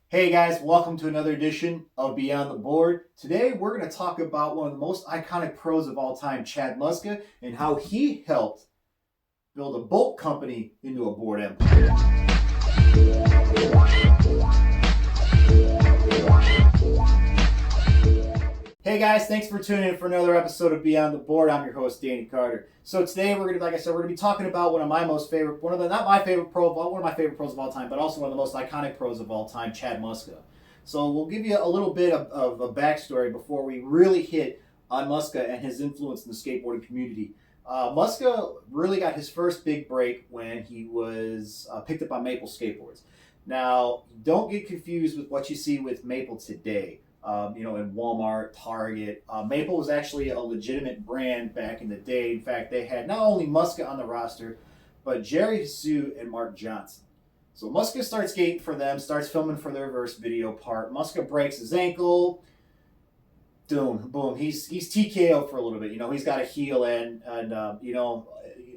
Hey guys, welcome to another edition of Beyond the Board. Today we're going to talk about one of the most iconic pros of all time, Chad Muska, and how he helped build a bolt company into a board empire. Hey guys, thanks for tuning in for another episode of Beyond the Board. I'm your host, Danny Carter. So today we're gonna, like I said, we're gonna be talking about one of my most favorite, one of the not my favorite pro, but one of my favorite pros of all time, but also one of the most iconic pros of all time, Chad Muska. So we'll give you a little bit of a backstory before we really hit on Muska and his influence in the skateboarding community. Muska really got his first big break when he was picked up on Maple skateboards. Now, don't get confused with what you see with Maple today. In Walmart, Target. Maple was actually a legitimate brand back in the day. In fact, they had not only Muska on the roster, but Jerry Hsu and Mark Johnson. So Muska starts skating for them, starts filming for their verse video part. Muska breaks his ankle. Boom. He's TKO for a little bit. He's got a heel, and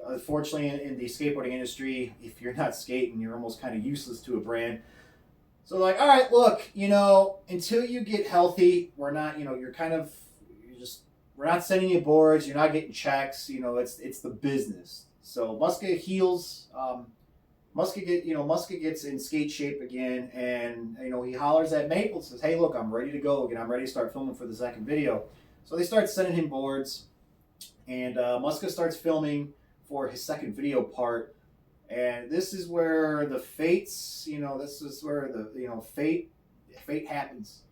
unfortunately, in the skateboarding industry, if you're not skating, you're almost kind of useless to a brand. So like, all right, look, until you get healthy, we're not, we're not sending you boards, you're not getting checks, it's the business. So Muska heals, Muska gets in skate shape again, and he hollers at Maple, says, hey, look, I'm ready to go again, I'm ready to start filming for the second video. So they start sending him boards, and Muska starts filming for his second video part. And this is where the fates, this is where the fate happens.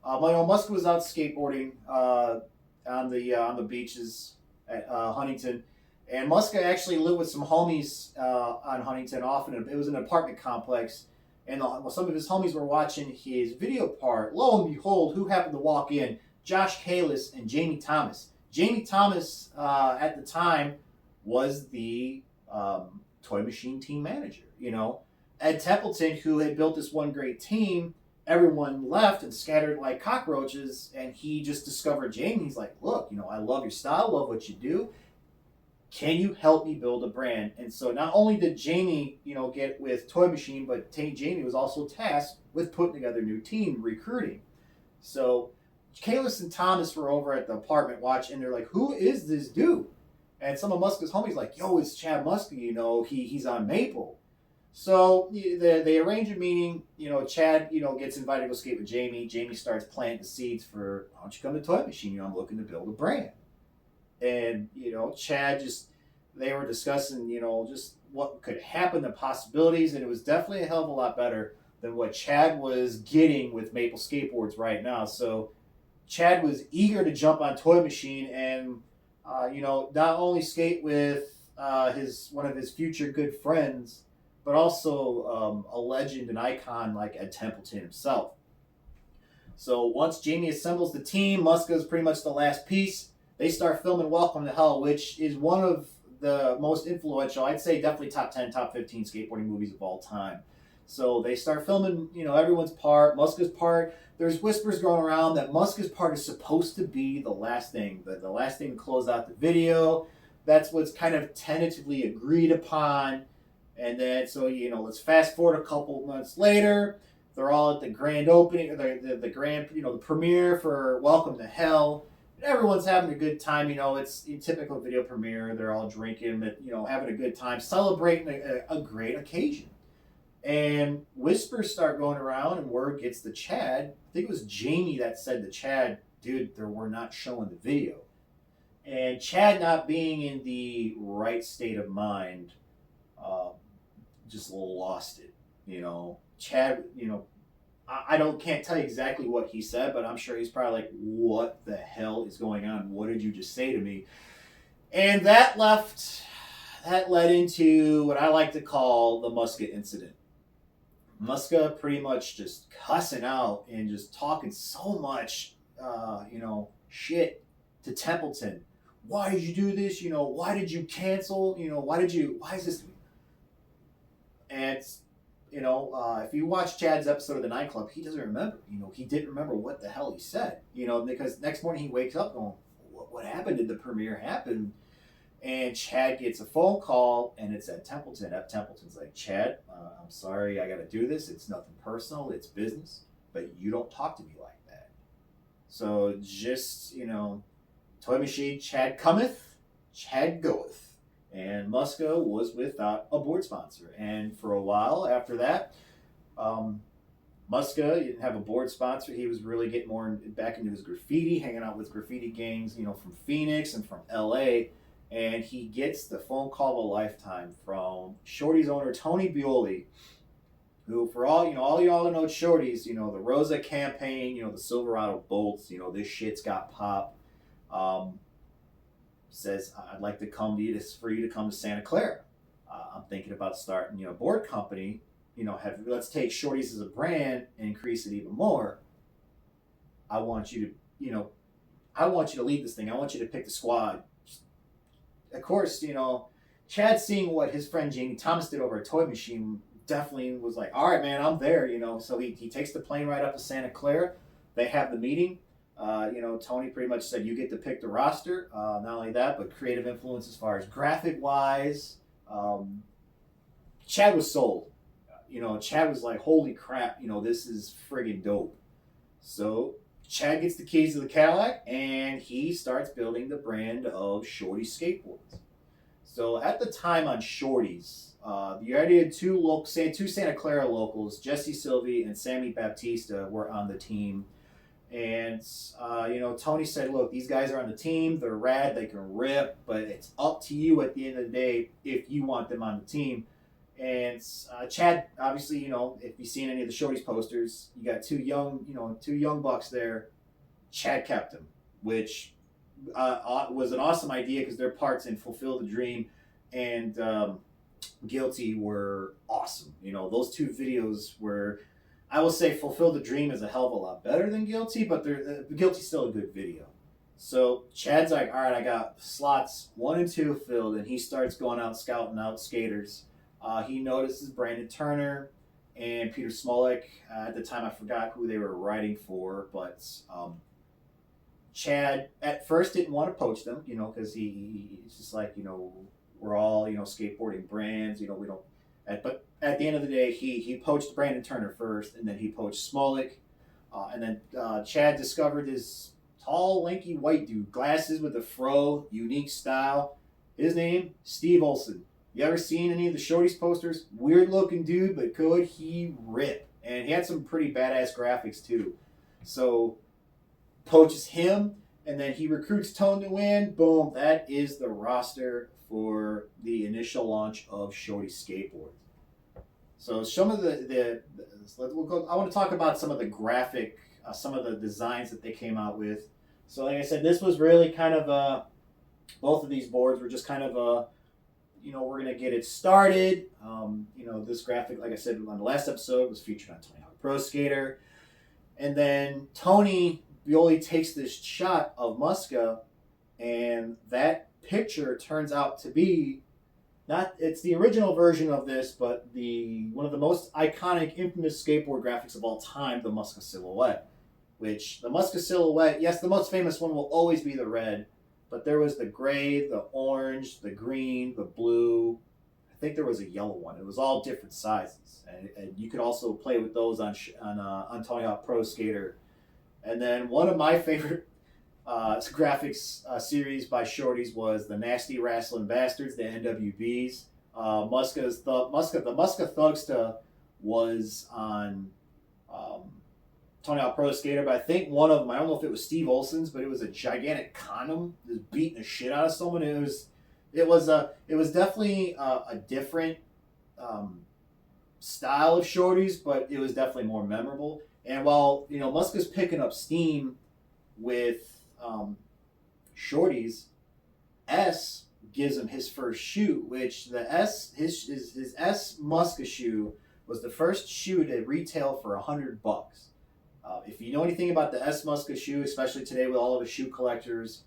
Muska was out skateboarding on the beaches at Huntington, and Muska actually lived with some homies on Huntington. Often it was an apartment complex, and some of his homies were watching his video part. Lo and behold, who happened to walk in? Josh Kalis and Jamie Thomas. Jamie Thomas at the time was the Toy Machine team manager. Ed Templeton, who had built this one great team, everyone left and scattered like cockroaches, and he just discovered Jamie. He's like, look, I love your style, love what you do. Can you help me build a brand? And so not only did Jamie, get with Toy Machine, but Jamie was also tasked with putting together a new team, recruiting. So Kalis and Thomas were over at the apartment watching, and they're like, who is this dude? And some of Muska's homies like, yo, it's Chad Muska, he's on Maple. So they arrange a meeting. Chad, gets invited to go skate with Jamie. Jamie starts planting the seeds for, why don't you come to Toy Machine? I'm looking to build a brand. And, Chad they were discussing, just what could happen, the possibilities. And it was definitely a hell of a lot better than what Chad was getting with Maple Skateboards right now. So Chad was eager to jump on Toy Machine and not only skate with one of his future good friends, but also a legend and icon like Ed Templeton himself. So once Jamie assembles the team, Muska is pretty much the last piece. They start filming Welcome to Hell, which is one of the most influential, I'd say definitely top 10, top 15 skateboarding movies of all time. So they start filming, everyone's part, Muska's part. There's whispers going around that Muska's part is supposed to be the last thing, the last thing to close out the video. That's what's kind of tentatively agreed upon. And then, so, let's fast forward a couple months later. They're all at the grand opening, the grand, the premiere for Welcome to Hell. Everyone's having a good time. It's a typical video premiere. They're all drinking, having a good time, celebrating a great occasion. And whispers start going around, and word gets to Chad. I think it was Jamie that said to Chad, dude, we're not showing the video. And Chad, not being in the right state of mind, just lost it. Chad, I can't tell you exactly what he said, but I'm sure he's probably like, what the hell is going on? What did you just say to me? And that led into what I like to call the Muska incident. Muska pretty much just cussing out and just talking so much, shit to Templeton. Why did you do this? Why did you cancel? Why is this? And, if you watch Chad's episode of the Nightclub, he doesn't remember. He didn't remember what the hell he said. Because next morning he wakes up going, what happened? Did the premiere happen? And Chad gets a phone call, and it's at Templeton. Templeton's like, Chad, I'm sorry, I got to do this. It's nothing personal. It's business. but you don't talk to me like that. So just, Toy Machine, Chad cometh, Chad goeth. And Muska was without a board sponsor. And for a while after that, Muska didn't have a board sponsor. He was really getting more back into his graffiti, hanging out with graffiti gangs, from Phoenix and from LA. And he gets the phone call of a lifetime from Shorty's owner, Tony Bioli, who, for all y'all know Shorty's, the Rosa campaign, the Silverado bolts, this shit's got pop. Says, I'd like to come to you, for you to come to Santa Clara. I'm thinking about starting, a board company. Let's take Shorty's as a brand and increase it even more. I want you to lead this thing. I want you to pick the squad. Of course, Chad, seeing what his friend Jamie Thomas did over at Toy Machine, definitely was like, all right, man, I'm there. So he takes the plane right up to Santa Clara. They have the meeting. Tony pretty much said, you get to pick the roster. Not only that, but creative influence as far as graphic wise. Chad was sold. Chad was like, holy crap, this is friggin' dope. So Chad gets the keys to the Cadillac and he starts building the brand of Shorty Skateboards. So at the time on Shorty's, you already had two Santa Clara locals, Jesse Sylvie and Sammy Baptista, were on the team. And, Tony said, look, these guys are on the team. They're rad. They can rip. But it's up to you at the end of the day if you want them on the team. And Chad, obviously, if you've seen any of the Shorty's posters, you got two young bucks there. Chad kept them, which was an awesome idea because their parts in Fulfill the Dream and Guilty were awesome. Those two videos were... I will say Fulfill the Dream is a hell of a lot better than Guilty, but Guilty's still a good video. So Chad's like, all right, I got slots 1 and 2 filled, and he starts going out scouting out skaters. He notices Brandon Turner and Peter Smolik. At the time, I forgot who they were writing for, but Chad at first didn't want to poach them, because he's just like, we're all, skateboarding brands, we don't... But at the end of the day, he poached Brandon Turner first, and then he poached Smolik. And then Chad discovered this tall, lanky white dude, glasses with a fro, unique style. His name, Steve Olson. You ever seen any of the Shorty's posters? Weird looking dude, but could he rip? And he had some pretty badass graphics too. So poaches him, and then he recruits Tone to win. Boom, that is the roster for the initial launch of Shorty Skateboards. So some of I want to talk about some of the graphic, some of the designs that they came out with. So like I said, this was really kind of both of these boards were just kind of we're going to get it started. This graphic, like I said on the last episode, was featured on Tony Hawk Pro Skater. And then Tony Bioli takes this shot of Muska, and that picture turns out to be it's the original version of this, but one of the most iconic, infamous skateboard graphics of all time, the Muska silhouette. Which the Muska silhouette, yes, the most famous one will always be the red, but there was the gray, the orange, the green, the blue. I think there was a yellow one. It was all different sizes, and you could also play with those on Tony Hawk Pro Skater. And then one of my favorite graphics series by Shorty's was the Nasty Wrestling Bastards, the NWBs. The Muska Thugsta was on Tony Hawk Pro Skater, but I think one of them, I don't know if it was Steve Olson's, but it was a gigantic condom just beating the shit out of someone. It was definitely a different style of Shorty's, but it was definitely more memorable. And while Muska's picking up steam with Shorty's, S gives him his first shoe, which his S Muska shoe was the first shoe to retail for $100. If you know anything about the S Muska shoe, especially today with all of the shoe collectors,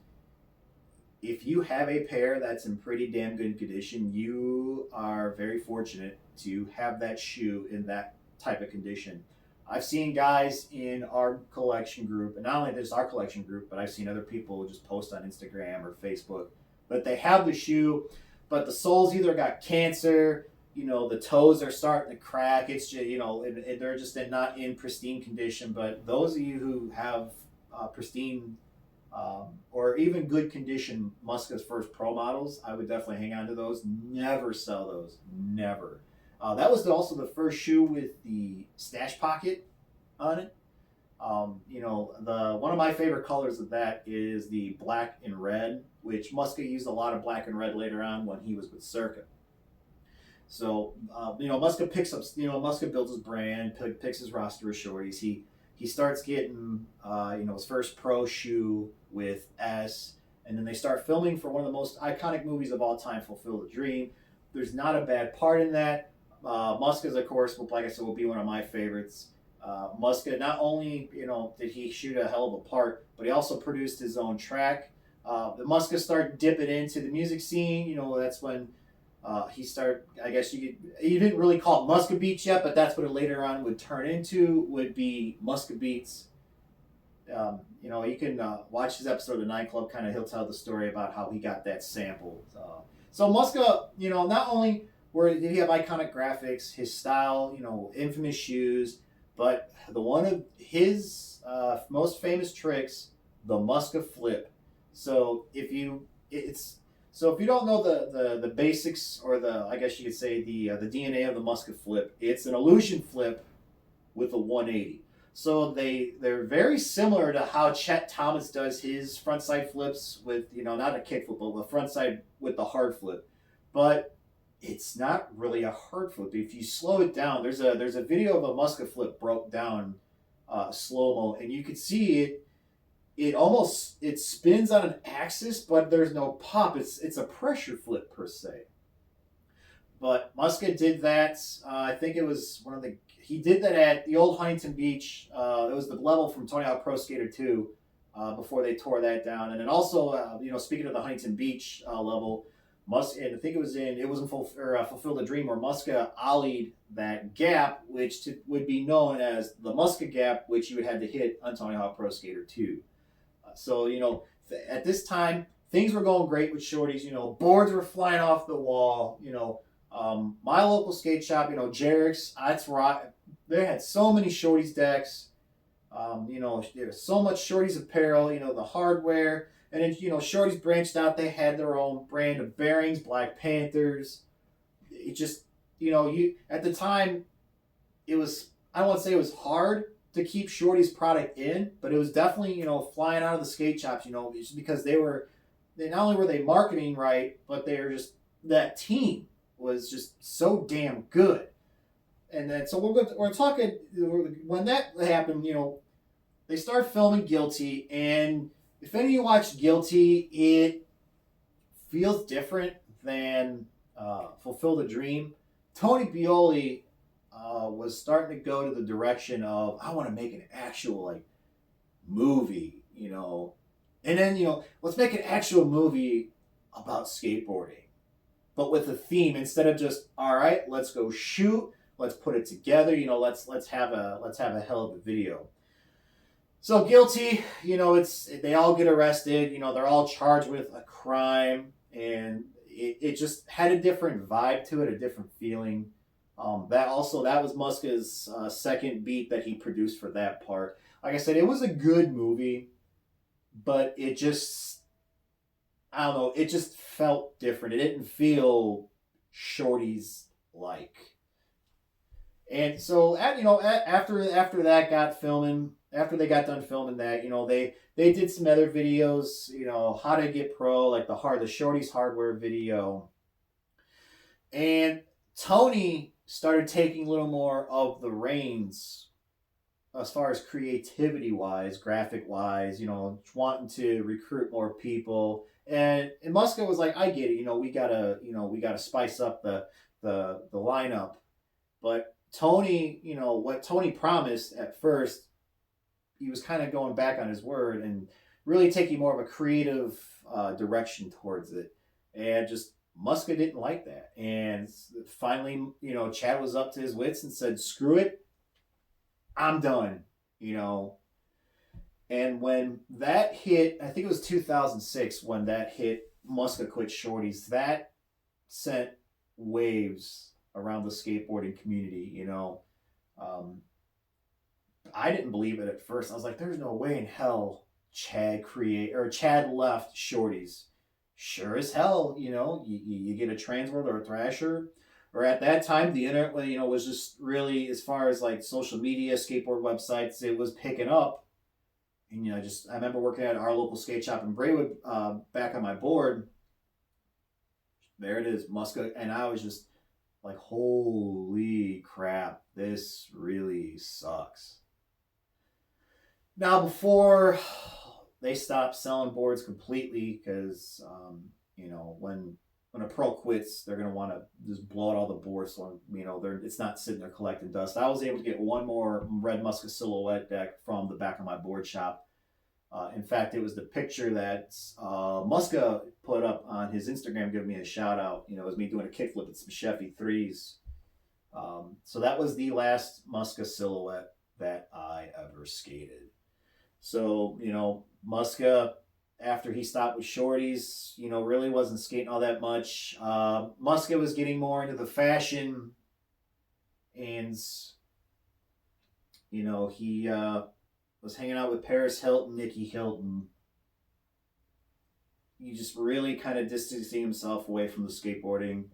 if you have a pair that's in pretty damn good condition, you are very fortunate to have that shoe in that type of condition. I've seen guys in our collection group, and not only this our collection group, but I've seen other people just post on Instagram or Facebook, but they have the shoe, but the soles either got cancer, the toes are starting to crack. It's just, they're just not in pristine condition. But those of you who have pristine or even good condition Muska's first pro models, I would definitely hang on to those. Never sell those. Never. That was also the first shoe with the stash pocket on it. The one of my favorite colors of that is the black and red, which Muska used a lot of black and red later on when he was with Circa. So, Muska picks up, Muska builds his brand, picks his roster of shorties. He starts getting, his first pro shoe with S, and then they start filming for one of the most iconic movies of all time, Fulfill the Dream. There's not a bad part in that. Muska's, of course, like I said, will be one of my favorites. Muska, not only, did he shoot a hell of a part, but he also produced his own track. The Muska started dipping into the music scene. That's when he started, I guess you didn't really call it Muska Beats yet, but that's what it later on would turn into, would be Muska Beats. You can watch his episode of the Nine Club, he'll tell the story about how he got that sample. So Muska, not only did he have iconic graphics, his style, infamous shoes, but one of his most famous tricks, the Muska flip. So if you don't know the basics, or I guess you could say the DNA of the Muska flip, it's an illusion flip with a 180. So they're very similar to how Chet Thomas does his frontside flips with, not a kick flip, but the frontside with the hard flip. But it's not really a hard flip. If you slow it down, there's a video of a Muska flip broke down slow-mo, and you can see it spins on an axis, but there's no pop. It's a pressure flip per se. But Muska did that. I think it was he did that at the old Huntington Beach. It was the level from Tony Hawk Pro Skater 2 before they tore that down. And then also, speaking of the Huntington Beach level, Muska, and I think it was in Fulfill the Dream, where Muska ollied that gap, which would be known as the Muska gap, which you would have to hit on Tony Hawk Pro Skater 2. So, at this time, things were going great with shorties. Boards were flying off the wall. My local skate shop, Jarek's, that's where they had so many shorties decks. There's so much shorties apparel, the hardware. And then, shorties branched out. They had their own brand of bearings, Black Panthers. It just, at the time, it was, I don't want to say it was hard to keep shorties product in, but it was definitely, flying out of the skate shops, just because they not only were they marketing right, but they were just, that team was just so damn good. And then, so we're talking, when that happened, they started filming Guilty, and if any of you watched Guilty, it feels different than Fulfill the Dream. Tony Bioli was starting to go to the direction of, I want to make an actual movie, and then let's make an actual movie about skateboarding, but with a theme, instead of just, all right, let's go shoot, let's put it together, let's have a hell of a video. So Guilty, they all get arrested, they're all charged with a crime, and it just had a different vibe to it, a different feeling. That was Muska's second beat that he produced for that part. Like I said, it was a good movie, but it just, I don't know, it just felt different. It didn't feel shorties like. And so after that got filming, after they got done filming that, they did some other videos, how to get pro, like the shorties hardware video. And Tony started taking a little more of the reins as far as creativity wise, graphic wise, wanting to recruit more people. And Muska was like, I get it, we gotta spice up the lineup. But Tony, what Tony promised at first, he was kind of going back on his word and really taking more of a creative direction towards it. And just Muska didn't like that. And finally, Chad was up to his wits and said, screw it, I'm done, And when that hit, I think it was 2006 when that hit, Muska quit shorties, that sent waves around the skateboarding community. Um, I didn't believe it at first. I was like, "There's no way in hell Chad left Shorties." Sure as hell, you get a Transworld or a Thrasher, or at that time the internet, was just really, as far as like social media, skateboard websites, it was picking up. And just I remember working at our local skate shop in Braywood, back on my board. There it is, Muska, and I was just like, "Holy crap, this really sucks." Now, before they stopped selling boards completely, because when a pro quits, they're gonna want to just blow out all the boards, so it's not sitting there collecting dust. I was able to get one more red Muska silhouette deck from the back of my board shop. In fact, it was the picture that Muska put up on his Instagram, giving me a shout out. It was me doing a kickflip at some Chevy 3s. So that was the last Muska silhouette that I ever skated. So, Muska, after he stopped with Shorties, really wasn't skating all that much. Muska was getting more into the fashion, and, he was hanging out with Paris Hilton, Nikki Hilton. He just really kind of distancing himself away from the skateboarding.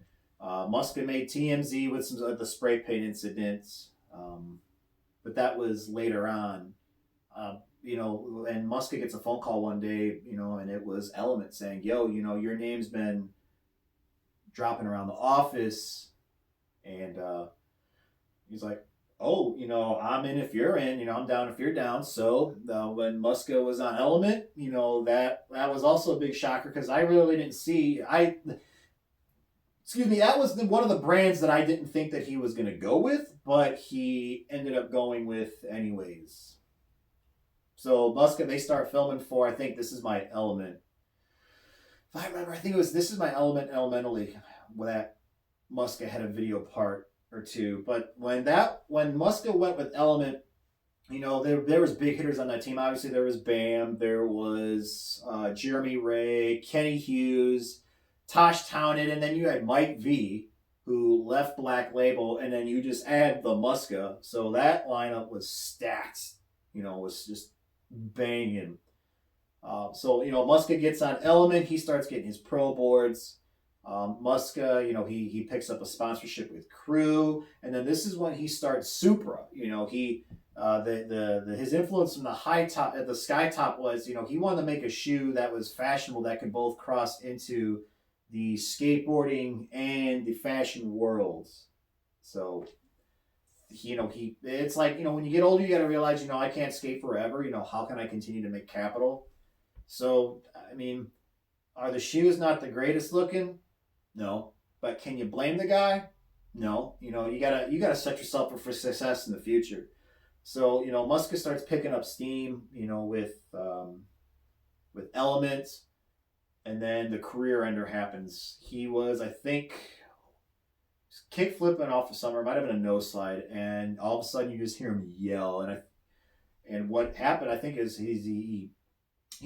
Muska made TMZ with some of the spray paint incidents, but that was later on. And Muska gets a phone call one day, and it was Element saying, "Yo, your name's been dropping around the office," and he's like, "Oh, I'm in if you're in, I'm down if you're down." So when Muska was on Element, that was also a big shocker, because I really didn't see that was one of the brands that I didn't think that he was going to go with, but he ended up going with anyways. So Muska, they start filming for, I think, This Is My Element. If I remember, I think it was This Is My Element Elementally, where that Muska had a video part or two. But when Muska went with Element, there was big hitters on that team. Obviously, there was Bam, there was Jeremy Ray, Kenny Hughes, Tosh Townend, and then you had Mike V, who left Black Label, and then you just add the Muska. So that lineup was stacked. Was just banging. So Muska gets on Element. He starts getting his pro boards. Muska, he picks up a sponsorship with Crew, and then this is when he starts Supra. He his influence from the high top at the sky top was, he wanted to make a shoe that was fashionable, that could both cross into the skateboarding and the fashion worlds. So it's like, when you get older, you got to realize, I can't skate forever. How can I continue to make capital? So, I mean, are the shoes not the greatest looking? No. But can you blame the guy? No. You gotta set yourself up for success in the future. So, Muska starts picking up steam, with Elements, and then the career ender happens. He was, I think, kick flipping off the summer, might have been a nose slide, and all of a sudden you just hear him yell. And what happened, I think, is he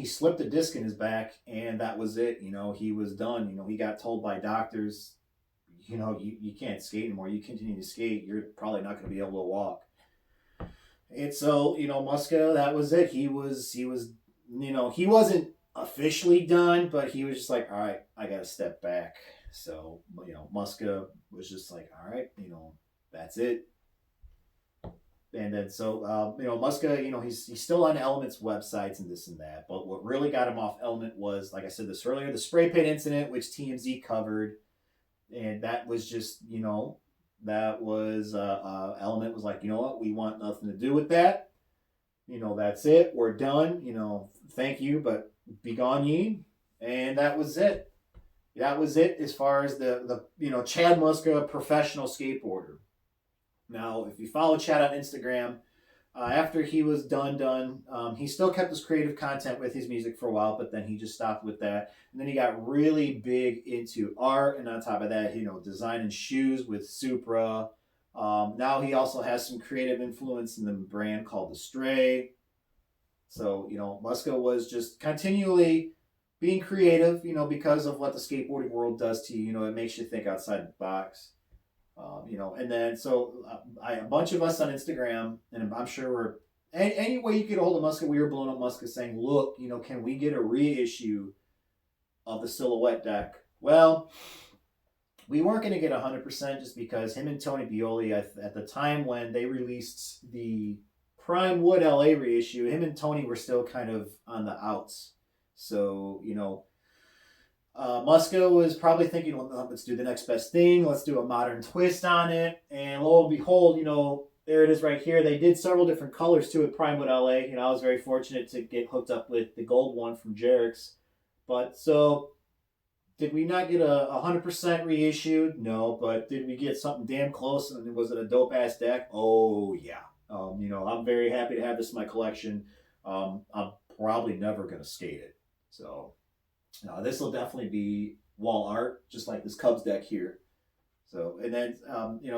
slipped a disc in his back, and that was it. He was done. He got told by doctors, you can't skate anymore. You continue to skate, you're probably not going to be able to walk. And so, Muska, that was it. He wasn't officially done, but he was just like, "All right, I got to step back." So, Muska was just like, "All right, that's it." And then so, Muska, he's still on Element's websites and this and that. But what really got him off Element was, like I said this earlier, the spray paint incident, which TMZ covered. And that was just, that was, Element was like, "You know what? We want nothing to do with that. That's it. We're done. Thank you, but be gone ye." And that was it. That was it as far as the Chad Muska, professional skateboarder. Now, if you follow Chad on Instagram, after he was done, he still kept his creative content with his music for a while, but then he just stopped with that. And then he got really big into art, and on top of that, designing shoes with Supra. Now he also has some creative influence in the brand called The Stray. So, Muska was just continually being creative, because of what the skateboarding world does to you. It makes you think outside the box. And then a bunch of us on Instagram, and I'm sure any way you get a hold of Muska, we were blowing up Muska saying, look, can we get a reissue of the Silhouette deck? Well, we weren't going to get 100% just because him and Tony Bioli, at the time when they released the Prime Wood LA reissue, him and Tony were still kind of on the outs. So, Muska was probably thinking, well, let's do the next best thing. Let's do a modern twist on it. And lo and behold, there it is right here. They did several different colors too at Prime Wood LA. I was very fortunate to get hooked up with the gold one from Jerix. But so, did we not get a 100% reissued? No, but did we get something damn close? And was it a dope ass deck? Oh yeah. I'm very happy to have this in my collection. I'm probably never gonna skate it. So this will definitely be wall art, just like this Cubs deck here. So and then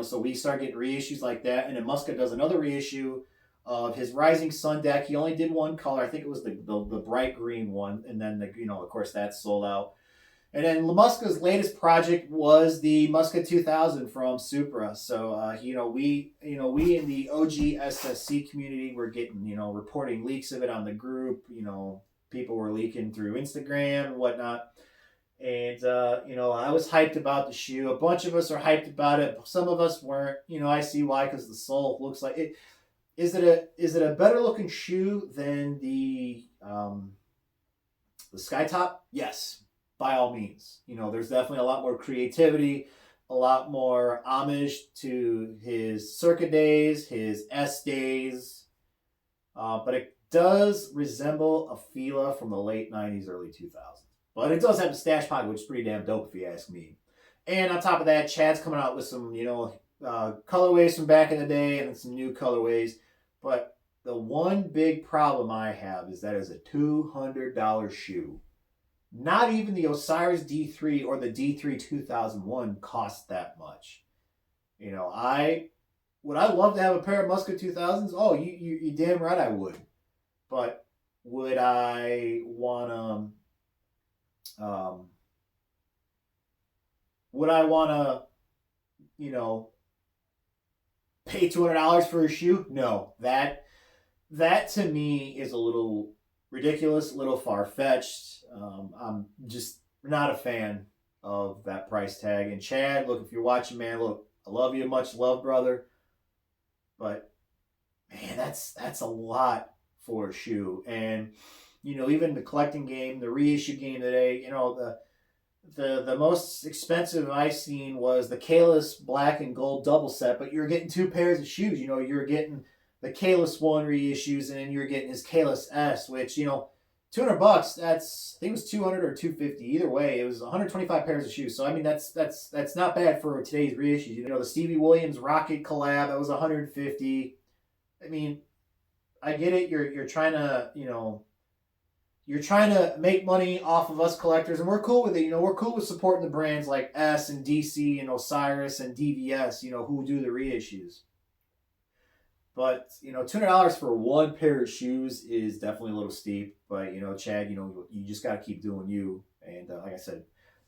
so we start getting reissues like that, and then Muska does another reissue of his Rising Sun deck. He only did one color. I think it was the bright green one, and then of course that's sold out. And then Muska's latest project was the Muska 2000 from Supra. So, we in the OG SSC community were getting, reporting leaks of it on the group. People were leaking through Instagram and whatnot. And, I was hyped about the shoe. A bunch of us are hyped about it. Some of us weren't. I see why, because the sole looks like it. Is it a better looking shoe than the Skytop? Yes. By all means, there's definitely a lot more creativity, a lot more homage to his Circa days, his S days, but it does resemble a Fila from the late 90s, early 2000s. But it does have a stash pocket, which is pretty damn dope if you ask me. And on top of that, Chad's coming out with some, colorways from back in the day and some new colorways. But the one big problem I have is that it's a $200 shoe. Not even the Osiris D3 or the D3 2001 cost that much. Would I love to have a pair of Muska 2000s? Oh, you damn right I would. But would I want to pay $200 for a shoe? No. That to me is a little ridiculous, a little far-fetched. I'm just not a fan of that price tag. And Chad, look, if you're watching, man, look, I love you, much love, brother. But man, that's a lot for a shoe. And even the collecting game, the reissue game today, the most expensive I seen was the Kalis black and gold double set. But you're getting two pairs of shoes. You're getting the Kalis one reissues, and then you're getting his Kalis S, which $200. That's, I think it was 200 or 250. Either way, it was 125 pairs of shoes. So I mean, that's not bad for today's reissues. The Stevie Williams Rocket collab, that was 150. I mean, I get it. You're trying to you're trying to make money off of us collectors, and we're cool with it. We're cool with supporting the brands like S and DC and Osiris and DVS. Who do the reissues. But, $200 for one pair of shoes is definitely a little steep. But, Chad, you just got to keep doing you. And like I said,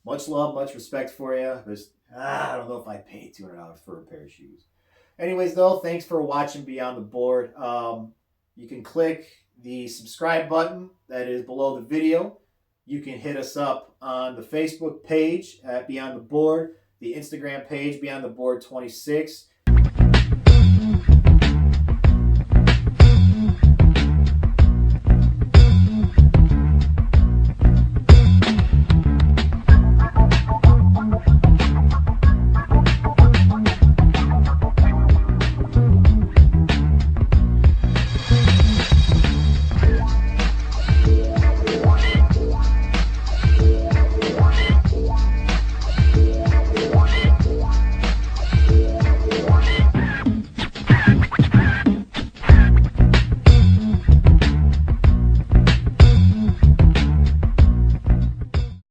much love, much respect for you. I don't know if I'd pay $200 for a pair of shoes. Anyways, though, thanks for watching Beyond the Board. You can click the subscribe button that is below the video. You can hit us up on the Facebook page at Beyond the Board, the Instagram page, Beyond the Board 26.